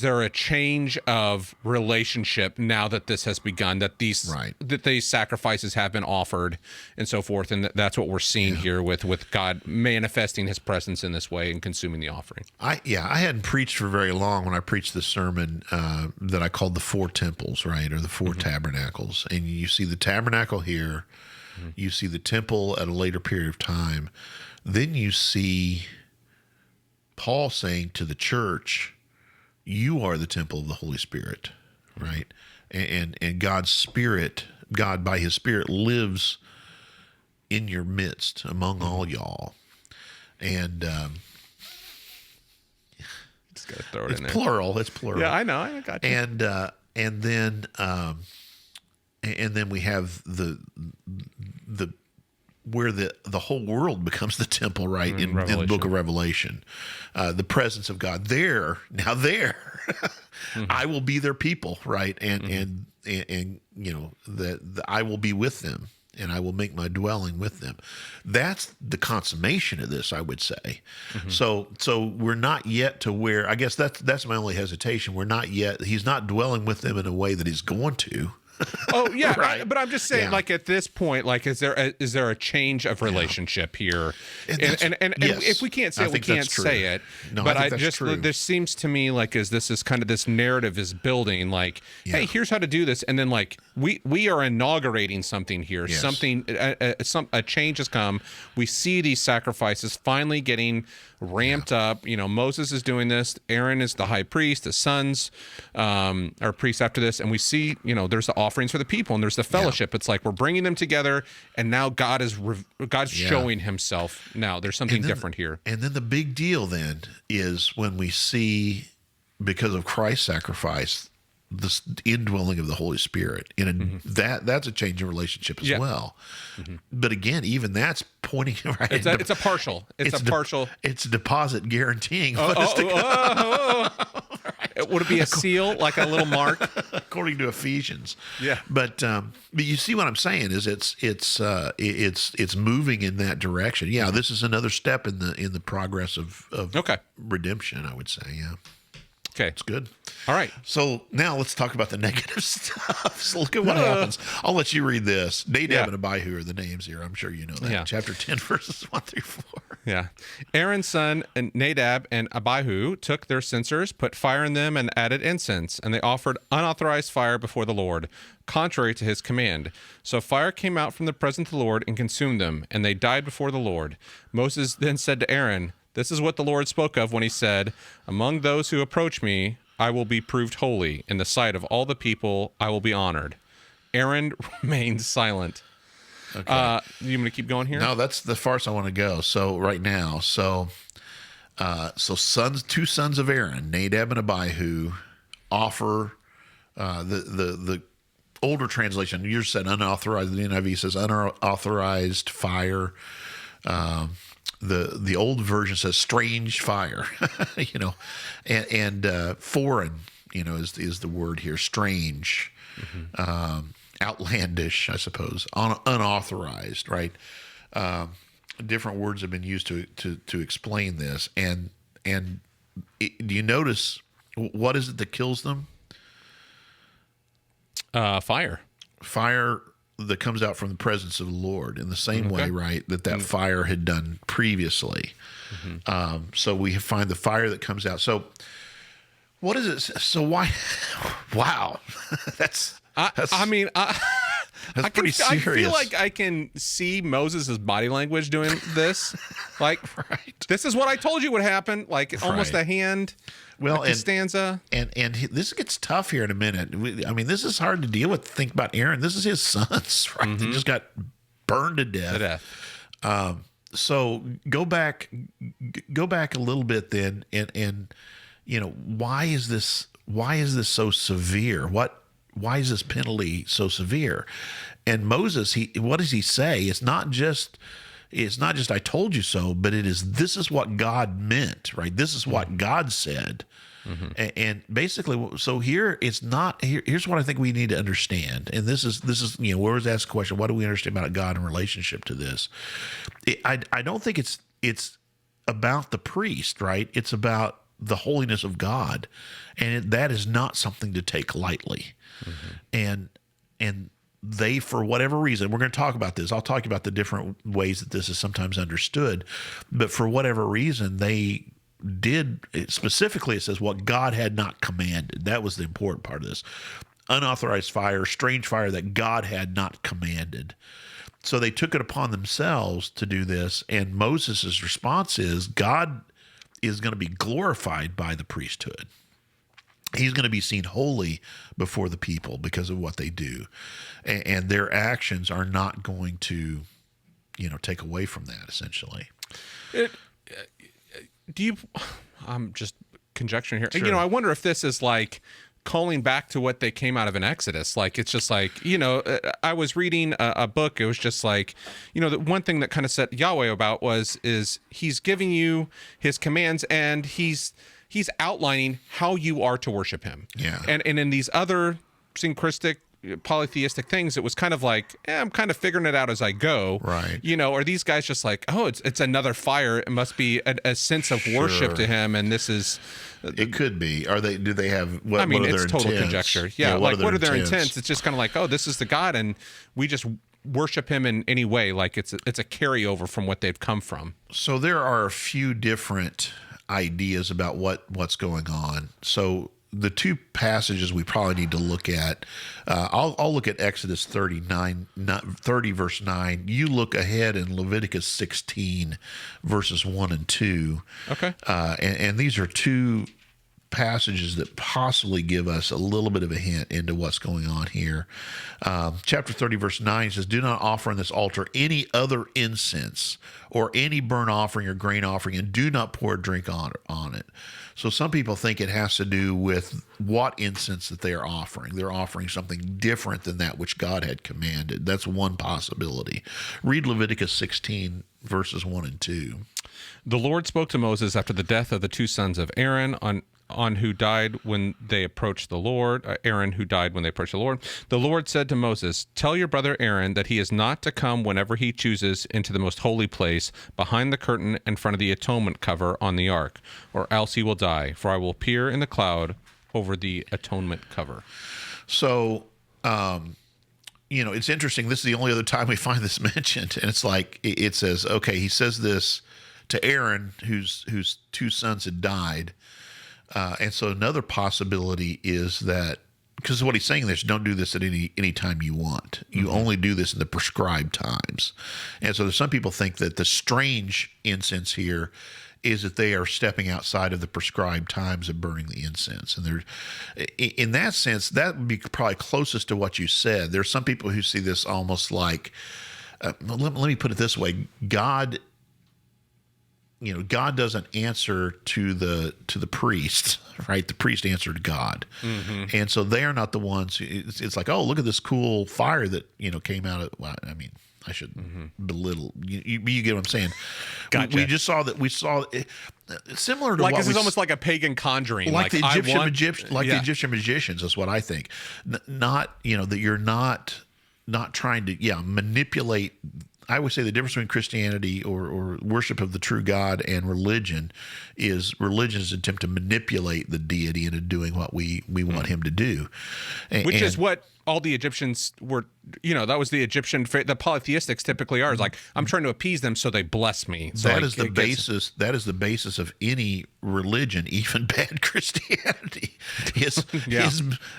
there a change of relationship now that this has begun, that these sacrifices have been offered and so forth, and that's what we're seeing here with God manifesting his presence in this way and consuming the offering? I hadn't preached for very long when I preached this sermon that I called the four temples, right, or the four tabernacles. And you see the tabernacle here, you see the temple at a later period of time, then you see Paul saying to the church, you are the temple of the Holy Spirit, right? And God's Spirit, God by his Spirit lives in your midst among all y'all. And Just gotta throw it It's in there. plural. It's plural. Yeah, I know. I got you. And then we have the where the whole world becomes the temple, right? In the book of Revelation, the presence of God there. Now there, I will be their people, right? And I will be with them, and I will make my dwelling with them. That's the consummation of this, I would say. So we're not yet to where, I guess that's my only hesitation. We're not yet. He's not dwelling with them in a way that he's going to. Oh yeah, right. But I'm just saying, like at this point, like is there a change of relationship here? And yes, if we can't say it, we can't say it. No, but I think that's true. This seems to me like this is kind of this narrative is building. Like, hey, here's how to do this, and then like we are inaugurating something here. Yes. Something a change has come. We see these sacrifices finally getting ramped up. Moses is doing this. Aaron is the high priest. The sons are priests after this, and we see there's the offerings for the people, and there's the fellowship. It's like we're bringing them together, and now God's showing Himself. Now there's something different here. And then the big deal then is when we see, because of Christ's sacrifice, the indwelling of the Holy Spirit. That's a change in relationship as well. But again, even that's pointing right. It's a partial. It's a partial. It's a deposit guaranteeing what is to come. Would it be a seal, like a little mark? According to Ephesians. Yeah. But you see what I'm saying is it's moving in that direction. Yeah, this is another step in the progress of redemption, I would say. Yeah. Okay. It's good. All right. So now let's talk about the negative stuff. So look at what happens. I'll let you read this. Nadab and Abihu are the names here. I'm sure you know that. Yeah. Chapter 10, verses 1 through 4. Yeah. Aaron's son Nadab and Abihu took their censers, put fire in them, and added incense, and they offered unauthorized fire before the Lord, contrary to his command. So fire came out from the presence of the Lord and consumed them, and they died before the Lord. Moses then said to Aaron, "This is what the Lord spoke of when he said, 'Among those who approach me, I will be proved holy. In the sight of all the people, I will be honored.'" Aaron remained silent. Okay. You going to keep going here? No, that's the farce I want to go. So right now, two sons of Aaron, Nadab and Abihu, offer the older translation. Yours said unauthorized. The NIV says unauthorized fire. The old version says strange fire, and foreign, is the word here. Strange, outlandish, I suppose, unauthorized, right? Different words have been used to explain this. And do you notice what is it that kills them? Fire. Fire that comes out from the presence of the Lord in the same way, right, that fire had done previously. So we find the fire that comes out. So what is it? So why? Wow. That's pretty serious. I feel like I can see Moses' body language doing this. Like, this is what I told you would happen. Like almost a hand. Well, like stanza. And this gets tough here in a minute. This is hard to deal with. Think about Aaron. This is his sons, right? They just got burned to death. So go back a little bit then, and why is this so severe? Why is this penalty so severe? And Moses, what does he say? It's not just I told you so, but this is what God meant, right? This is what God said. And basically, so here it's not here's what I think we need to understand. And this is we always ask the question, what do we understand about God in relationship to this? I don't think it's about the priest, right? It's about the holiness of God, and that is not something to take lightly. And they, for whatever reason, we're going to talk about this. I'll talk about the different ways that this is sometimes understood, but for whatever reason, they did, specifically it says what God had not commanded. That was the important part of this. Unauthorized fire, strange fire that God had not commanded. So they took it upon themselves to do this, and Moses' response is God is going to be glorified by the priesthood. He's going to be seen holy before the people because of what they do. And their actions are not going to, take away from that, essentially. I'm just conjecture here. Sure. I wonder if this is like calling back to what they came out of in Exodus. Like, it's just like, I was reading a book. It was just like, the one thing that kind of set Yahweh about is he's giving you his commands, and he's outlining how you are to worship him. Yeah. And in these other syncretic, polytheistic things, it was kind of like, I'm kind of figuring it out as I go. Right. Are these guys just like, oh, it's another fire. It must be a sense of worship to him. And this is... It could be. Do they have, what are their it's total intents? conjecture. Yeah, what are their intents? intents? It's just kind of like, oh, this is the God, and we just worship him in any way. Like it's a carryover from what they've come from. So there are a few different ideas about what's going on. So the two passages we probably need to look at, I'll look at Exodus 30 verse 9. You look ahead in Leviticus 16 verses 1 and 2. Okay. And these are two passages that possibly give us a little bit of a hint into what's going on here. Chapter 30 verse 9 says, do not offer on this altar any other incense or any burnt offering or grain offering, and do not pour a drink on it. So some people think it has to do with what incense that they are offering. They're offering something different than that which God had commanded. That's one possibility. Read Leviticus 16 verses 1 and 2. The Lord spoke to Moses after the death of the two sons of Aaron on who died when they approached the Lord, Aaron who died when they approached the Lord. The Lord said to Moses, tell your brother Aaron that he is not to come whenever he chooses into the most holy place behind the curtain in front of the atonement cover on the ark, or else he will die, for I will appear in the cloud over the atonement cover. So, it's interesting. This is the only other time we find this mentioned. And it's like, it says, okay, he says this to Aaron, whose two sons had died. And so another possibility is that, because what he's saying is, don't do this at any time you want. You only do this in the prescribed times. And so there's some people think that the strange incense here is that they are stepping outside of the prescribed times of burning the incense. And there's, in that sense, that would be probably closest to what you said. There's some people who see this almost like, let me put it this way, God doesn't answer to the priest, right? The priest answered God. Mm-hmm. And so they are not the ones. It's like, oh, look at this cool fire that, came out of, well, I mean, I shouldn't belittle. You get what I'm saying? Gotcha. We just saw that. We saw similar to like what this is almost like a pagan conjuring, like the the Egyptian magicians. That's what I think. Not that you're not trying to manipulate. I would say the difference between Christianity or worship of the true God and religion's attempt to manipulate the deity into doing what we want him to do. Which is what all the Egyptians were, that was the Egyptian, the polytheistics typically are, is like, I'm trying to appease them so they bless me. So that is the basis of any religion, even bad Christianity, is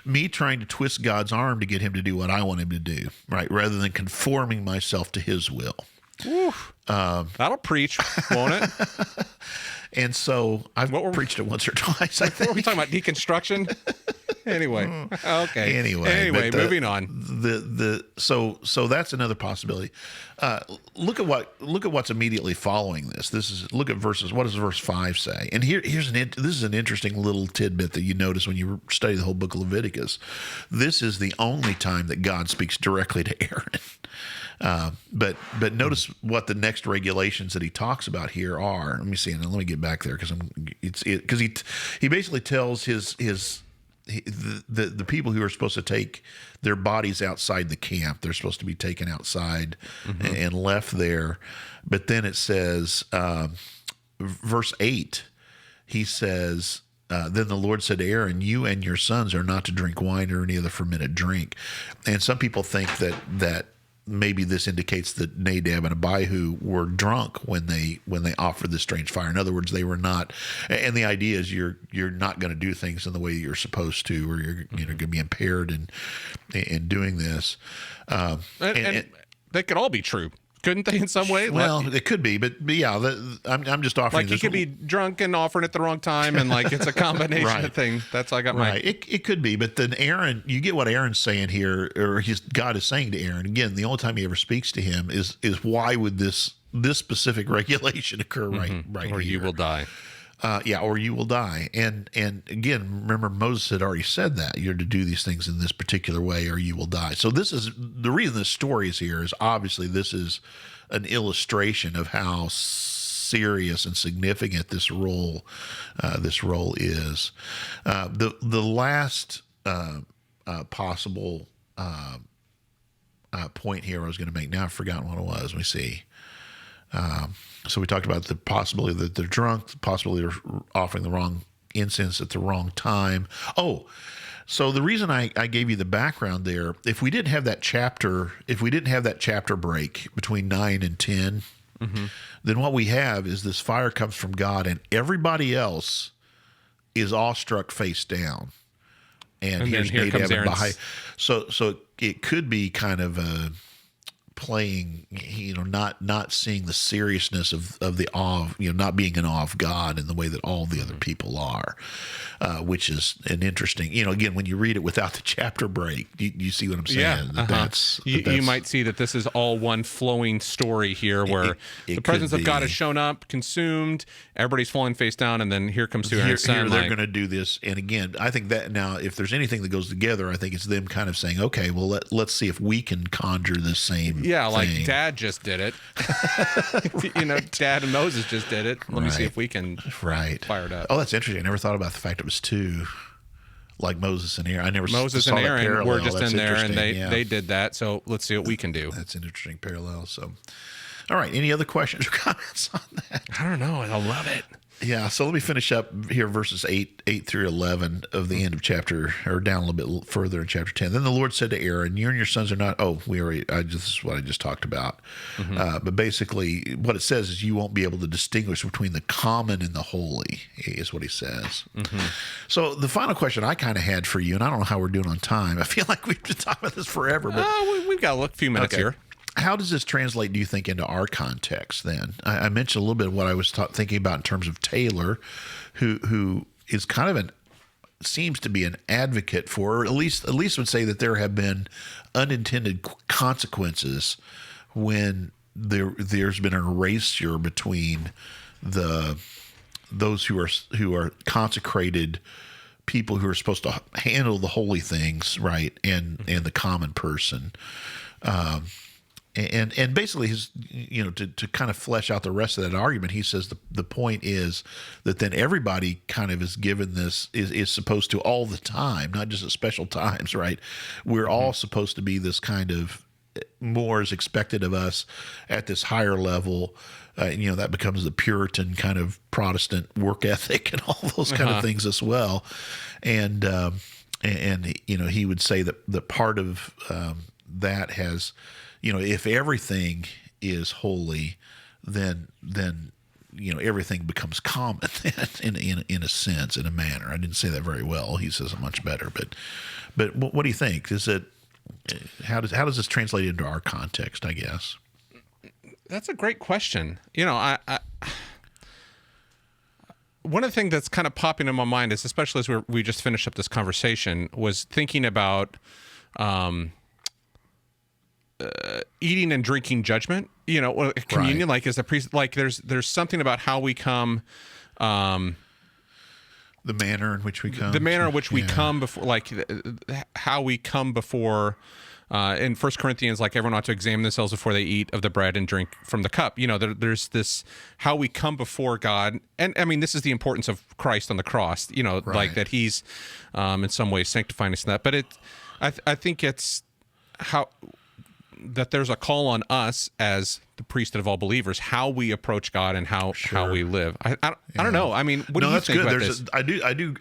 me trying to twist God's arm to get him to do what I want him to do, right? Rather than conforming myself to his will. That'll preach, won't it? And so I've preached it once or twice, I think. What were we talking about? Deconstruction? Anyway. Okay. Anyway, moving on. So that's another possibility. Look at what's immediately following this. Look at verses. What does verse 5 say? And this is an interesting little tidbit that you notice when you study the whole book of Leviticus. This is the only time that God speaks directly to Aaron. But notice what the next regulations that he talks about here are. Let me see, and let me get back there because he basically tells the people who are supposed to take their bodies outside the camp. They're supposed to be taken outside and left there. But then it says, verse 8, he says, then the Lord said to Aaron, you and your sons are not to drink wine or any other fermented drink. And some people think that maybe this indicates that Nadab and Abihu were drunk when they offered this strange fire. In other words, they were not. And the idea is you're not going to do things in the way you're supposed to, or you're going to be impaired in doing this. And they could all be true, couldn't they? In some way. Well, it could be, but yeah, I'm just offering. Like, he could be drunk and offering at the wrong time, and like it's a combination of thing. That's how I got my. It could be, but then Aaron, you get what Aaron's saying here, or God is saying to Aaron. Again, the only time he ever speaks to him is why would this specific regulation occur right or here? You will die. Or you will die. And again, remember Moses had already said that you're to do these things in this particular way, or you will die. So this is the reason this story is here. Is obviously this is an illustration of how serious and significant this role is. The last possible point here I was going to make. Now I've forgotten what it was. Let me see. So we talked about the possibility that they're drunk, the possibility they're offering the wrong incense at the wrong time. Oh, so the reason I gave you the background there, if we didn't have that chapter break between 9 and 10, then what we have is this fire comes from God, and everybody else is awestruck face down. And here's Nadab and Abihu. So it could be kind of playing, not seeing the seriousness of the awe, not being in awe of God in the way that all the other people are, which is an interesting, again, when you read it without the chapter break, you see what I'm saying? Yeah, you might see that this is all one flowing story here where the presence of God has shown up, consumed, everybody's falling face down, and then here comes here they're going to do this. And again, I think that now, if there's anything that goes together, I think it's them kind of saying, okay, well, let's see if we can conjure the same thing. Like Dad just did it. Dad and Moses just did it. Let me see if we can fire it up. Oh, that's interesting. I never thought about the fact it was two, like Moses and Aaron. I never Moses saw and Aaron that parallel. were just That's in there, and interesting. they did that. So let's see what we can do. That's an interesting parallel. So, all right. Any other questions or comments on that? I don't know, and I love it. Yeah, so let me finish up here, verses 8 through 11 of the end of chapter, or down a little bit further in chapter 10. Then the Lord said to Aaron, you and your sons are not, this is what I just talked about. But basically what it says is you won't be able to distinguish between the common and the holy, is what he says. So the final question I kind of had for you, and I don't know how we're doing on time. I feel like we've been talking about this forever. But we've got a few minutes here. How does this translate, do you think, into our context then? I mentioned a little bit of what I was thinking about in terms of Taylor, who is kind of seems to be an advocate for, or at least would say that there have been unintended consequences when there's been an erasure between those who are consecrated people who are supposed to handle the holy things, right, and the common person. And basically, his, to kind of flesh out the rest of that argument, he says the point is that then everybody kind of is given this, is supposed to all the time, not just at special times, right? We're all supposed to be this kind of, more is expected of us at this higher level. That becomes the Puritan kind of Protestant work ethic and all those kind of things as well. And he would say that the part of that has, if everything is holy, then everything becomes common in a sense, in a manner. I didn't say that very well. He says it much better. But what do you think? How does this translate into our context, I guess? That's a great question. I one of the things that's kind of popping in my mind is, especially as we just finished up this conversation, was thinking about eating and drinking judgment, communion, like as a priest, like there's something about how we come, the manner in which we come, come before, like how we come before, in 1 Corinthians, like everyone ought to examine themselves before they eat of the bread and drink from the cup. There's this, how we come before God. And I mean, this is the importance of Christ on the cross, like that he's, in some ways sanctifying us in that, but I think it's how, that there's a call on us as the priesthood of all believers, how we approach God and how we live. I don't know. I mean, what do you think about this? I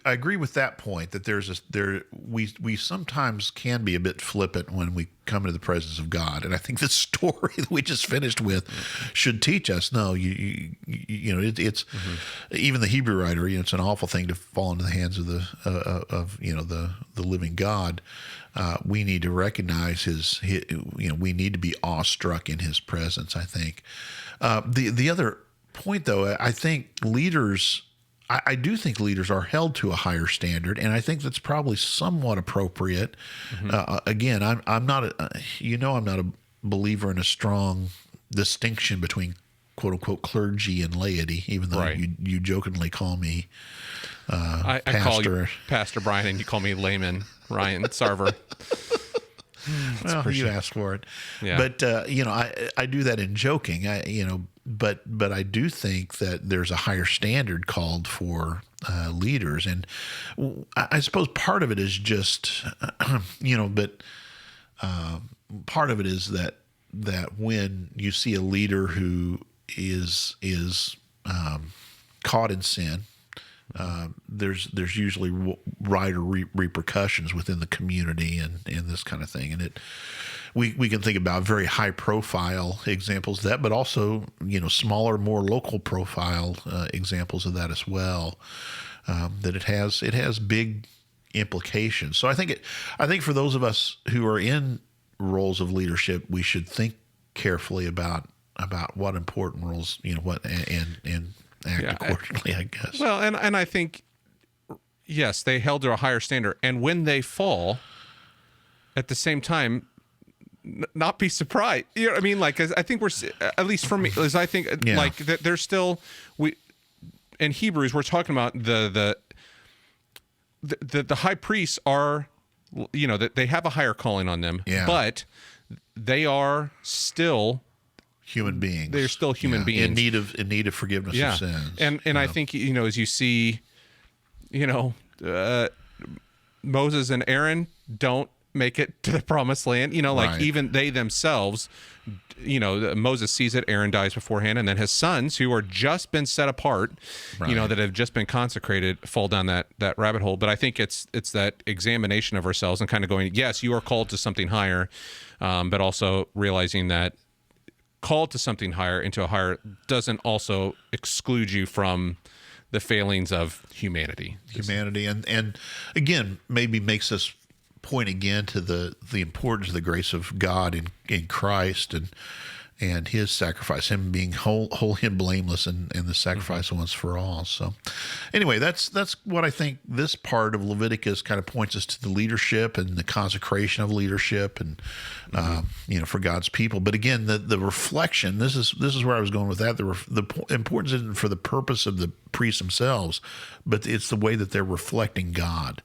agree with that point, that we sometimes can be a bit flippant when we come into the presence of God. And I think the story that we just finished with should teach us, no, it's even the Hebrew writer, it's an awful thing to fall into the hands of the living God. We need to recognize we need to be awestruck in his presence, I think. The other point, though, I think leaders, I do think leaders are held to a higher standard, and I think that's probably somewhat appropriate. Again, I'm not a believer in a strong distinction between quote unquote clergy and laity, even though you jokingly call me I call you Pastor Brian, and you call me layman Ryan Sarver. Well, you asked for it. Yeah. But, I do that in joking, but I do think that there's a higher standard called for leaders. And I suppose part of it is just, part of it is that when you see a leader who is caught in sin, there's usually wider repercussions within the community and this kind of thing. And we can think about very high profile examples of that, but also, smaller, more local profile examples of that as well. That it has big implications. So I think for those of us who are in roles of leadership, we should think carefully about what important roles, and act accordingly, I guess. Well, and I think, yes, they held to a higher standard. And when they fall, at the same time, not be surprised. You know what I mean? Like, I think we're, at least for me, as I think, like, that there's still, in Hebrews, we're talking about the high priests are, that they have a higher calling on them, but they are still human beings. They're still human beings in need of forgiveness of sins. And I think, as you see, Moses and Aaron don't make it to the promised land, even they themselves, Moses sees it, Aaron dies beforehand, and then his sons, who are just been set apart, that have just been consecrated, fall down that rabbit hole. But I think it's that examination of ourselves and kind of going, yes, you are called to something higher, but also realizing that called to something higher, into a higher, doesn't also exclude you from the failings of humanity. And again, maybe makes us point again to the importance of the grace of God in Christ and his sacrifice, him being holy and blameless, and the sacrifice once for all. So anyway, that's what I think this part of Leviticus kind of points us to, the leadership and the consecration of leadership and, for God's people. But again, the reflection, this is where I was going with that. The importance isn't for the purpose of the priests themselves, but it's the way that they're reflecting God.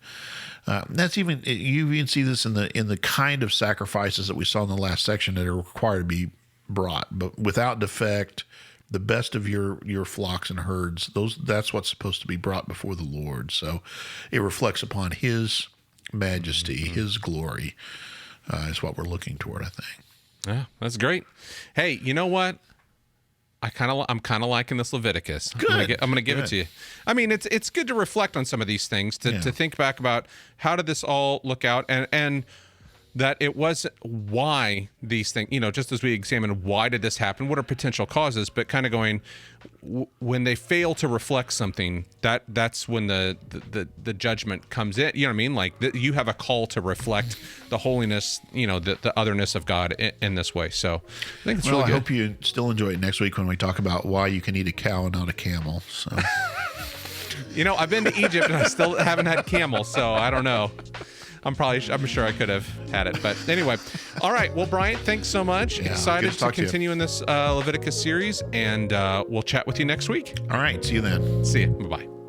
You even see this in the kind of sacrifices that we saw in the last section that are required to be brought, but without defect, the best of your flocks and herds. That's what's supposed to be brought before the Lord. So it reflects upon His majesty, His glory, is what we're looking toward, I think. Yeah, that's great. Hey, you know what? I'm kind of liking this Leviticus. Good. I'm gonna give it to you. I mean, it's good to reflect on some of these things, to think back about how did this all look out, and that it was why these things, just as we examine why did this happen, what are potential causes, but kind of going, when they fail to reflect something, that's when the judgment comes in. You know what I mean? Like, you have a call to reflect the holiness, the otherness of God in this way. So I think it's really good. I hope you still enjoy it next week when we talk about why you can eat a cow and not a camel. So I've been to Egypt and I still haven't had camel, so I don't know. I'm sure I could have had it. But anyway, all right. Well, Brian, thanks so much. Excited to continue in this Leviticus series, and we'll chat with you next week. All right. See you then. See you. Bye-bye.